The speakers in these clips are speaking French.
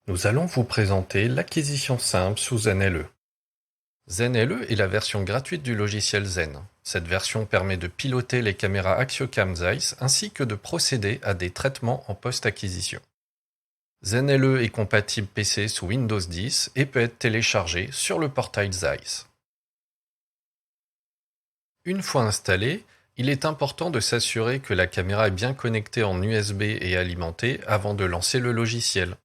Nous allons vous présenter l'acquisition simple sous ZenLE. ZenLE est la version gratuite du logiciel Zen. Cette version permet de piloter les caméras Axiocam Zeiss ainsi que de procéder à des traitements en post-acquisition. ZenLE est compatible PC sous Windows 10 et peut être téléchargé sur le portail Zeiss. Une fois installé, il est important de s'assurer que la caméra est bien connectée en USB et alimentée avant de lancer le logiciel.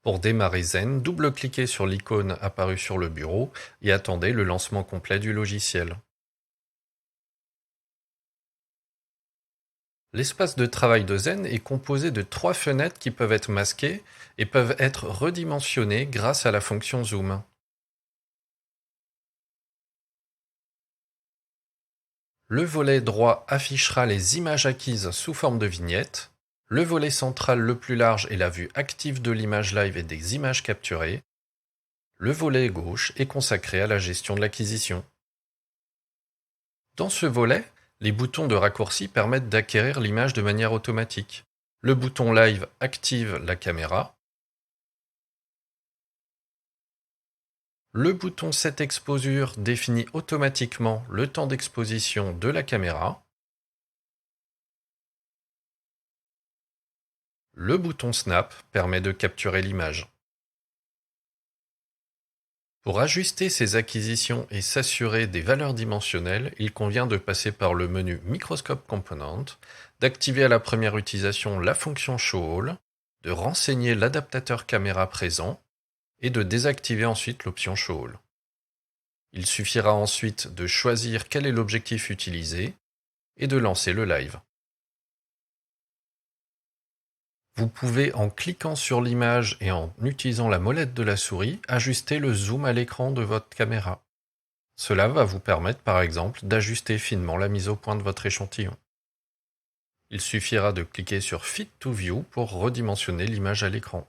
Pour démarrer Zen, double-cliquez sur l'icône apparue sur le bureau et attendez le lancement complet du logiciel. L'espace de travail de Zen est composé de 3 fenêtres qui peuvent être masquées et peuvent être redimensionnées grâce à la fonction Zoom. Le volet droit affichera les images acquises sous forme de vignettes. Le volet central le plus large est la vue active de l'image live et des images capturées. Le volet gauche est consacré à la gestion de l'acquisition. Dans ce volet, les boutons de raccourci permettent d'acquérir l'image de manière automatique. Le bouton Live active la caméra. Le bouton Set Exposure définit automatiquement le temps d'exposition de la caméra. Le bouton Snap permet de capturer l'image. Pour ajuster ces acquisitions et s'assurer des valeurs dimensionnelles, il convient de passer par le menu Microscope Component, d'activer à la première utilisation la fonction Show All, de renseigner l'adaptateur caméra présent et de désactiver ensuite l'option Show All. Il suffira ensuite de choisir quel est l'objectif utilisé et de lancer le live. Vous pouvez, en cliquant sur l'image et en utilisant la molette de la souris, ajuster le zoom à l'écran de votre caméra. Cela va vous permettre par exemple d'ajuster finement la mise au point de votre échantillon. Il suffira de cliquer sur Fit to View pour redimensionner l'image à l'écran.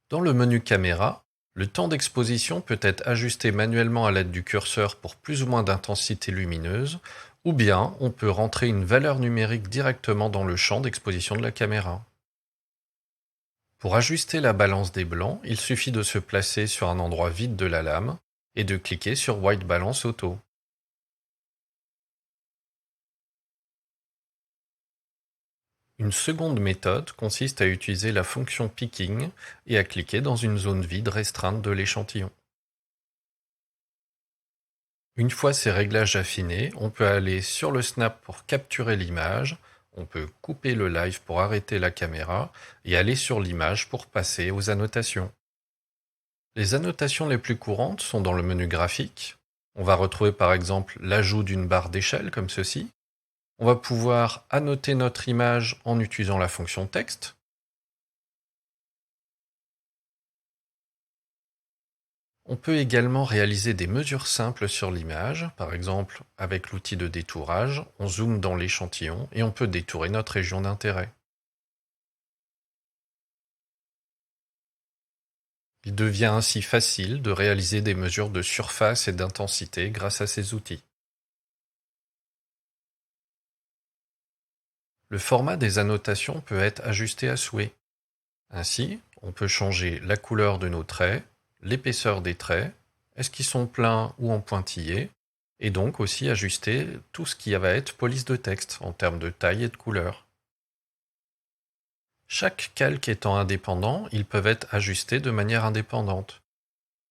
Dans le menu Caméra, le temps d'exposition peut être ajusté manuellement à l'aide du curseur pour plus ou moins d'intensité lumineuse, ou bien on peut rentrer une valeur numérique directement dans le champ d'exposition de la caméra. Pour ajuster la balance des blancs, il suffit de se placer sur un endroit vide de la lame et de cliquer sur White Balance Auto. Une seconde méthode consiste à utiliser la fonction Picking et à cliquer dans une zone vide restreinte de l'échantillon. Une fois ces réglages affinés, on peut aller sur le snap pour capturer l'image, on peut couper le live pour arrêter la caméra et aller sur l'image pour passer aux annotations. Les annotations les plus courantes sont dans le menu graphique. On va retrouver par exemple l'ajout d'une barre d'échelle comme ceci. On va pouvoir annoter notre image en utilisant la fonction texte. On peut également réaliser des mesures simples sur l'image, par exemple avec l'outil de détourage, on zoome dans l'échantillon et on peut détourer notre région d'intérêt. Il devient ainsi facile de réaliser des mesures de surface et d'intensité grâce à ces outils. Le format des annotations peut être ajusté à souhait. Ainsi, on peut changer la couleur de nos traits, l'épaisseur des traits, est-ce qu'ils sont pleins ou en pointillés, et donc aussi ajuster tout ce qui va être police de texte en termes de taille et de couleur. Chaque calque étant indépendant, ils peuvent être ajustés de manière indépendante.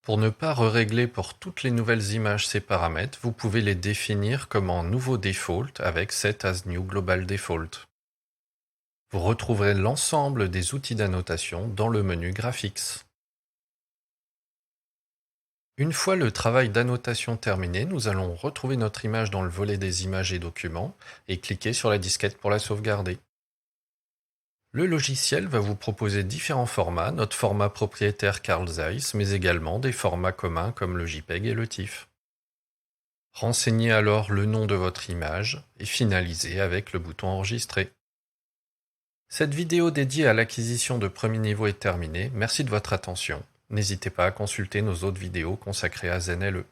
Pour ne pas régler pour toutes les nouvelles images ces paramètres, vous pouvez les définir comme en nouveau default avec Set as New Global Default. Vous retrouverez l'ensemble des outils d'annotation dans le menu Graphics. Une fois le travail d'annotation terminé, nous allons retrouver notre image dans le volet des images et documents et cliquer sur la disquette pour la sauvegarder. Le logiciel va vous proposer différents formats, notre format propriétaire Carl Zeiss, mais également des formats communs comme le JPEG et le TIFF. Renseignez alors le nom de votre image et finalisez avec le bouton Enregistrer. Cette vidéo dédiée à l'acquisition de premier niveau est terminée, merci de votre attention. N'hésitez pas à consulter nos autres vidéos consacrées à ZenLE.